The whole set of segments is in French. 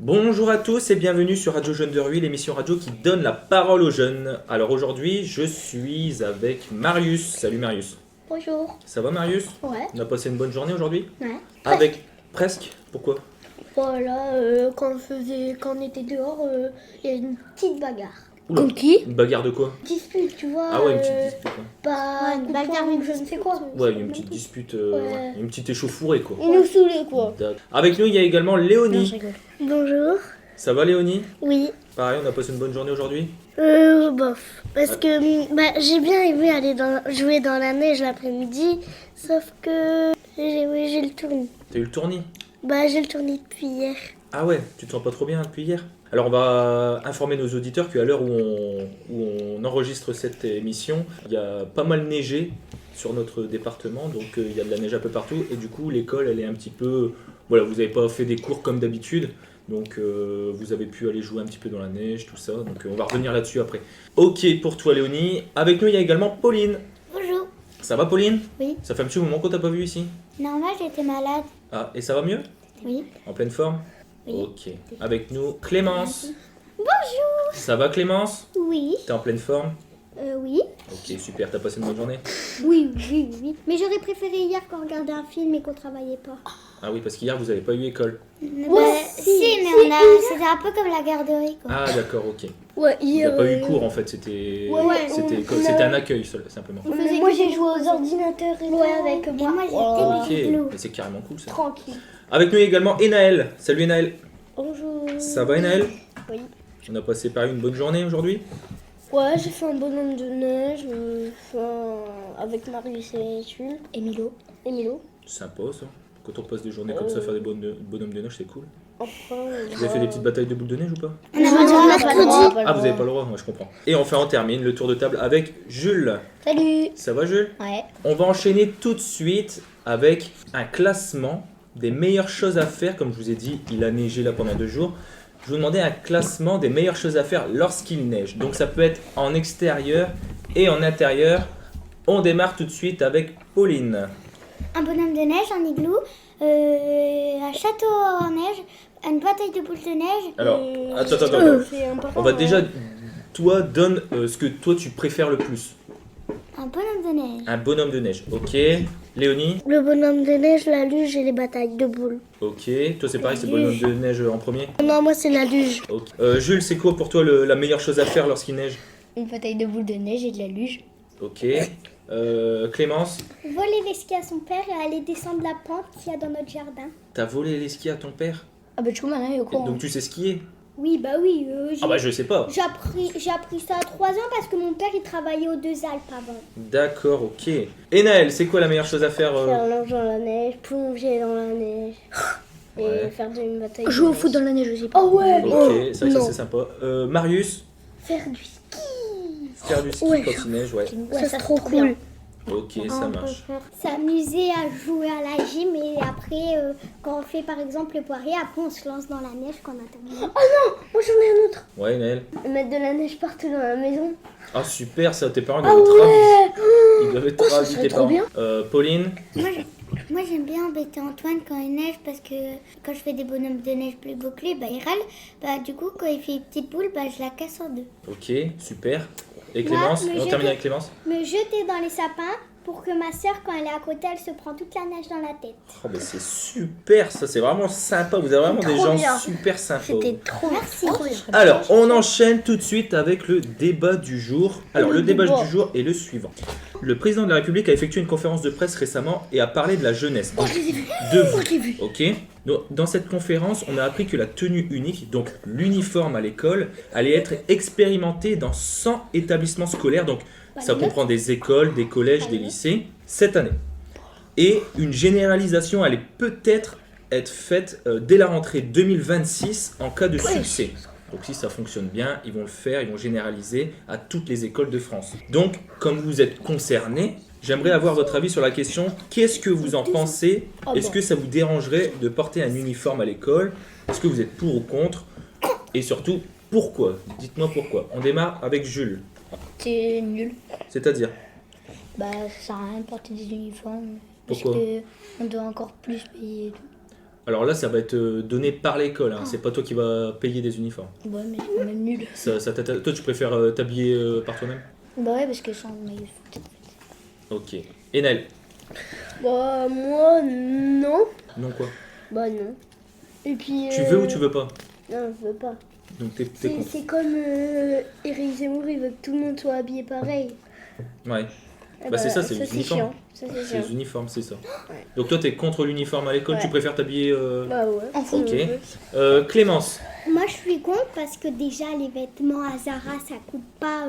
Bonjour à tous et bienvenue sur Radio Jeunes de Rue, l'émission radio qui donne la parole aux jeunes. Alors aujourd'hui, je suis avec Marius. Salut Marius. Bonjour. Ça va Marius? Ouais. On a passé une bonne journée aujourd'hui? Ouais. Avec presque. Pourquoi? Voilà, quand on était dehors, il y a une petite bagarre. Oula. Contre qui? Une bagarre de quoi? Dispute, tu vois. Ah ouais, une petite dispute. Ouais, Pas une bagarre, mais je ne sais quoi. Ouais, une petite dispute, Ouais. une petite échauffourée quoi. Il nous saoulait quoi. D'accord. Avec nous, il y a également Léonie. Bonjour. Ça va Léonie? Oui. Pareil, on a passé une bonne journée aujourd'hui? Bof. Parce que j'ai bien aimé aller jouer dans la neige l'après-midi, sauf que j'ai le tournis. T'as eu le tournis? J'ai le tournis depuis hier. Ah ouais, tu te sens pas trop bien depuis hier? Alors on va informer nos auditeurs qu'à l'heure où on enregistre cette émission, il y a pas mal neigé sur notre département, donc il y a de la neige un peu partout et du coup l'école elle est un petit peu... Voilà, vous n'avez pas fait des cours comme d'habitude, donc vous avez pu aller jouer un petit peu dans la neige, tout ça, donc on va revenir là-dessus après. Ok pour toi Léonie, avec nous il y a également Pauline. Bonjour. Ça va Pauline? Oui. Ça fait un petit moment qu'on t'a pas vu ici? Normal, j'étais malade. Ah, et ça va mieux? Oui. En pleine forme? Oui. Ok. Avec nous, Clémence. Bonjour. Ça va Clémence? Oui. T'es en pleine forme? Oui. Ok, super, t'as passé une bonne journée? Oui. Mais j'aurais préféré hier qu'on regardait un film et qu'on travaillait pas. Ah oui, parce qu'hier vous avez pas eu école. Si, mais c'était un peu comme la garderie, quoi. Ah d'accord, ok. Ouais, Il n'y a pas eu cours en fait, c'était c'était un accueil simplement. Moi j'ai joué aux ordinateurs et avec moi. Et moi, j'étais Ok, des bibelots. mais c'est carrément cool ça. tranquille. Avec nous également Enaël. Salut Enaël. Bonjour. Ça va Enaël? Oui. On a passé par une bonne journée aujourd'hui? Ouais, j'ai fait un bonhomme de neige avec Marius et Jules. Et Milo. Et Milo. Sympa ça. Quand on passe des journées comme ça, faire des bonhommes de neige, c'est cool. Enfin, Vous avez fait des petites batailles de boules de neige ou pas? On a mercredi. Ah, vous avez pas le droit, moi je comprends. Et enfin, on termine le tour de table avec Jules. Salut. Ça va, Jules? Ouais. On va enchaîner tout de suite avec un classement des meilleures choses à faire. Comme je vous ai dit, il a neigé là pendant 2 jours. Je vous demandais un classement des meilleures choses à faire lorsqu'il neige. Donc ça peut être en extérieur et en intérieur. On démarre tout de suite avec Pauline. Un bonhomme de neige, un igloo, un château en neige, une bataille de boules de neige. Alors, et- attends. C'est important. On va déjà... Toi, donne ce que toi tu préfères le plus. Un bonhomme de neige. Un bonhomme de neige. Ok. Léonie? Le bonhomme de neige, la luge et les batailles de boules. Ok. Toi c'est pareil, c'est bonhomme de neige en premier. Non, moi c'est la luge. Ok. Jules, c'est quoi pour toi la meilleure chose à faire lorsqu'il neige? Une bataille de boules de neige et de la luge. Ok. Clémence, Voler les skis à son père et aller descendre la pente qu'il y a dans notre jardin. t'as volé les skis à ton père? Ah bah tu vois maintenant il est au courant. Donc tu sais skier? Oui, oui. Ah bah je sais pas. J'ai appris ça à 3 ans parce que mon père il travaillait aux Deux Alpes avant. D'accord, ok. Et Naël, c'est quoi la meilleure chose à faire Faire l'ange dans la neige, plonger dans la neige. Et Ouais. faire une bataille. Jouer au foot dans la neige aussi. Oh ouais. Ok, ça non. c'est sympa. Marius, Faire du ski. faire du ski Ouais. quand il neige, ouais. Ça c'est trop cool. Ok, ça marche. S'amuser à jouer à la gym et après, quand on fait par exemple le poirier, après on se lance dans la neige quand on a terminé. Moi j'en ai un autre. Ouais, Naël. Mettre de la neige partout dans la maison. Ah super, ça, tes parents doivent être ravis. Ils doivent être ravis, serait tes trop parents. bien. Pauline, Moi j'aime bien embêter Antoine quand il neige parce que quand je fais des bonhommes de neige plus bouclés, il râle. Du coup, quand il fait une petite boule, je la casse en deux. ok, super. Et Clémence, Moi, on termine avec Clémence. Me jeter dans les sapins pour que ma soeur, quand elle est à côté, elle se prend toute la neige dans la tête. Oh, bah, c'est super, ça c'est vraiment sympa. Vous avez vraiment des Trop gens bien. super sympas. C'était trop Merci. Alors, on enchaîne tout de suite avec le débat du jour. Alors, le débat du jour est le suivant. Le président de la République a effectué une conférence de presse récemment et a parlé de la jeunesse. Donc, de vous. Ok. Donc, dans cette conférence, on a appris que la tenue unique, donc l'uniforme à l'école, allait être expérimentée dans 100 établissements scolaires. Donc, ça comprend des écoles, des collèges, des lycées, cette année. Et une généralisation allait peut-être être faite dès la rentrée 2026 en cas de succès. Donc si ça fonctionne bien, ils vont le faire, ils vont généraliser à toutes les écoles de France. Donc, comme vous êtes concernés, j'aimerais avoir votre avis sur la question. Qu'est-ce que vous en pensez? Est-ce que ça vous dérangerait de porter un uniforme à l'école? Est-ce que vous êtes pour ou contre? Et surtout, pourquoi? Dites-moi pourquoi. On démarre avec Jules. C'est nul. C'est-à-dire? Ça sert à rien de porter des uniformes. Pourquoi? Parce que on doit encore plus payer et tout. Alors là, ça va être donné par l'école, hein. C'est pas toi qui vas payer des uniformes. Ouais, mais c'est quand même nul. Toi, tu préfères t'habiller par toi-même? Bah ouais, parce que sans maillot de foot. Ok. Et Naël? Bah, moi, non. Non quoi? Bah, non. Et puis. Tu veux ou tu veux pas? Non, je veux pas. Donc t'es contre. C'est comme Éric Zemmour, il veut que tout le monde soit habillé pareil. Ouais. Eh Bah, c'est ça, c'est les uniformes. chiant. Ça, c'est C'est chiant. les uniformes, c'est ça. Ouais. Donc toi, t'es contre l'uniforme à l'école, Ouais. tu préfères t'habiller... Bah ouais. Ok. si on veut. Clémence? Moi, je suis contre parce que déjà, les vêtements à Zara, ça coûte pas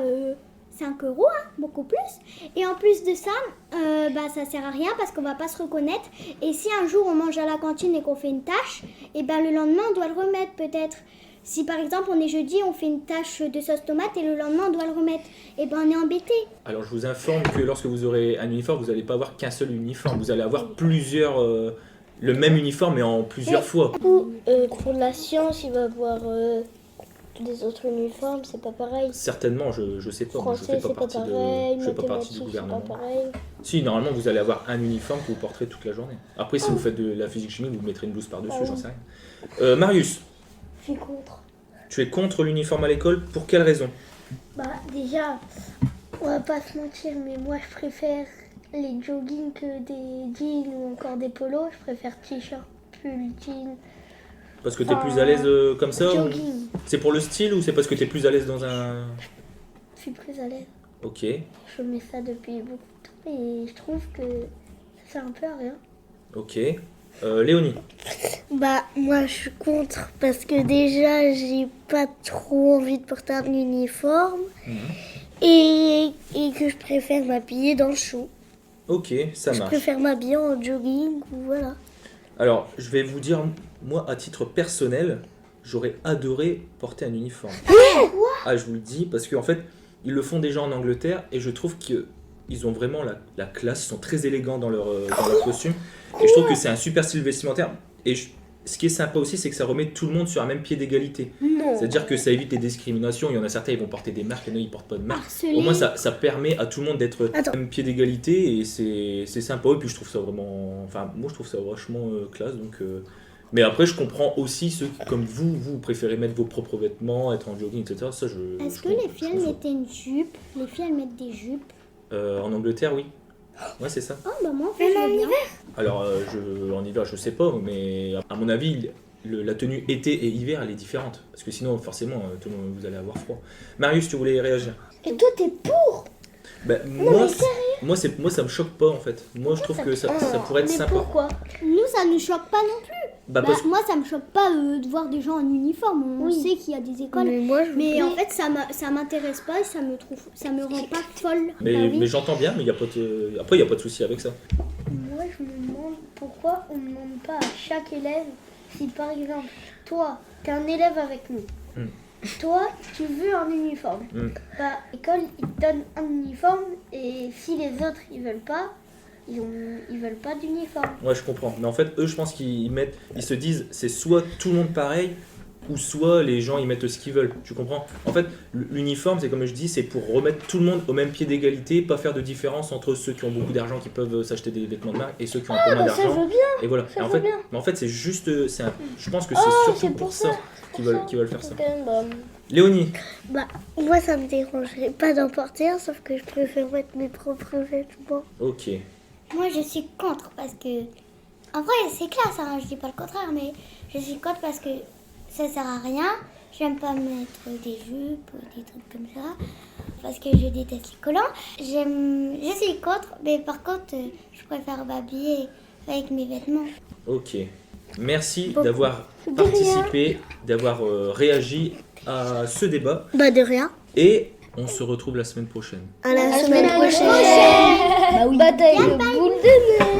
5 euros, hein, beaucoup plus. Et en plus de ça, bah, ça sert à rien parce qu'on va pas se reconnaître. Et si un jour on mange à la cantine et qu'on fait une tâche, et ben le lendemain, on doit le remettre peut-être. Si par exemple on est jeudi, on fait une tâche de sauce tomate et le lendemain on doit le remettre, et ben on est embêté. Alors je vous informe que lorsque vous aurez un uniforme, vous n'allez pas avoir qu'un seul uniforme, vous allez avoir plusieurs... le même uniforme mais en plusieurs fois. Du coup, pour la science, il va avoir des autres uniformes, c'est pas pareil. Certainement, je sais pas, moi, je fais Français, pas c'est pas partie pareil. je fais pas partie du Mathématiques, c'est gouvernement. pas pareil. Si, normalement vous allez avoir un uniforme que vous porterez toute la journée. Après si vous faites de la physique chimie, vous mettrez une blouse par-dessus, Ah j'en oui. sais rien. Marius, Je suis contre. tu es contre l'uniforme à l'école, pour quelle raison? Bah, déjà, on va pas se mentir, mais moi je préfère les joggings que des jeans ou encore des polos. Je préfère t-shirt, pull, jean. Parce que t'es plus à l'aise comme ça ou... Jogging, C'est pour le style ou c'est parce que t'es plus à l'aise dans un... je suis plus à l'aise. Ok, Je mets ça depuis beaucoup de temps et je trouve que ça sert un peu à rien. ok. Léonie? Bah, moi je suis contre parce que déjà j'ai pas trop envie de porter un uniforme et que je préfère m'habiller dans le chaud. Ok, ça Je marche. préfère m'habiller en jogging ou voilà. Alors, je vais vous dire, moi, à titre personnel, j'aurais adoré porter un uniforme. Ah, je vous le dis, parce qu'en fait, ils le font déjà en Angleterre, et je trouve qu'ils ont vraiment la classe, ils sont très élégants dans leur costume, et je trouve que c'est un super style vestimentaire. Et ce qui est sympa aussi, c'est que ça remet tout le monde sur un même pied d'égalité. Non. C'est-à-dire que ça évite les discriminations, il y en a certains, ils vont porter des marques, et nous, ils portent pas de marques. Harcelé. Au moins, ça permet à tout le monde d'être Attends. au même pied d'égalité et c'est sympa. Et puis, je trouve ça vraiment. Enfin, moi, je trouve ça vachement classe. Donc, mais après, je comprends aussi ceux qui, comme vous préférez mettre vos propres vêtements, être en jogging, etc. Ça, Est-ce que les filles elles mettaient une jupe? Les filles elles mettent des jupes. En Angleterre, oui. Ouais, c'est ça. Oh bah moi en fait je veux bien. Alors, en hiver, je sais pas, mais à mon avis, la tenue été et hiver, elle est différente. Parce que sinon, forcément, tout le monde, vous allez avoir froid. Marius, tu voulais réagir? Et toi t'es pour? Ben, moi, ça me choque pas en fait. Moi, je trouve que ça pourrait être Mais sympa. pourquoi? Nous ça nous choque pas non plus. Bah, Bah, parce moi ça me choque pas de voir des gens en uniforme. On Oui. sait qu'il y a des écoles. Mais moi je Mais en fait ça m'intéresse pas et ça me rend pas folle. Mais, Bah oui. mais j'entends bien, mais après, il n'y a pas de souci avec ça. Moi, je me demande pourquoi on ne demande pas à chaque élève si, par exemple, toi, t'es un élève avec nous. Toi, tu veux un uniforme. Bah, l'école, ils te donnent un uniforme et si les autres, ils veulent pas, ils veulent pas d'uniforme. Ouais, je comprends. Mais en fait, eux, je pense qu'ils se disent, c'est soit tout le monde pareil, ou soit les gens, ils mettent ce qu'ils veulent. Tu comprends? En fait, l'uniforme, c'est comme je dis, c'est pour remettre tout le monde au même pied d'égalité, pas faire de différence entre ceux qui ont beaucoup d'argent, qui peuvent s'acheter des vêtements de marque, et ceux qui ont un peu moins Ça, je d'argent. veux bien. Et voilà. ça, Et en je fait, veux bien. mais en fait, c'est juste, je pense que Ah, c'est surtout c'est pour pour ça ça, qu'ils veulent faire ça. Ok, bah, Léonie? bah, moi, ça me dérangerait pas d'en porter un, sauf que je préfère mettre mes propres vêtements. Ok. Moi je suis contre parce que en vrai c'est classe, hein, je dis pas le contraire, mais je suis contre parce que ça sert à rien. J'aime pas mettre des jupes ou des trucs comme ça parce que je déteste les collants. Je suis contre, mais par contre je préfère m'habiller avec mes vêtements. Ok. Merci Beaucoup. d'avoir De participé, d'avoir réagi à ce débat. Bah, de rien. Et on se retrouve la semaine prochaine. À la semaine prochaine. Bah oui. Bataille de boules de neige.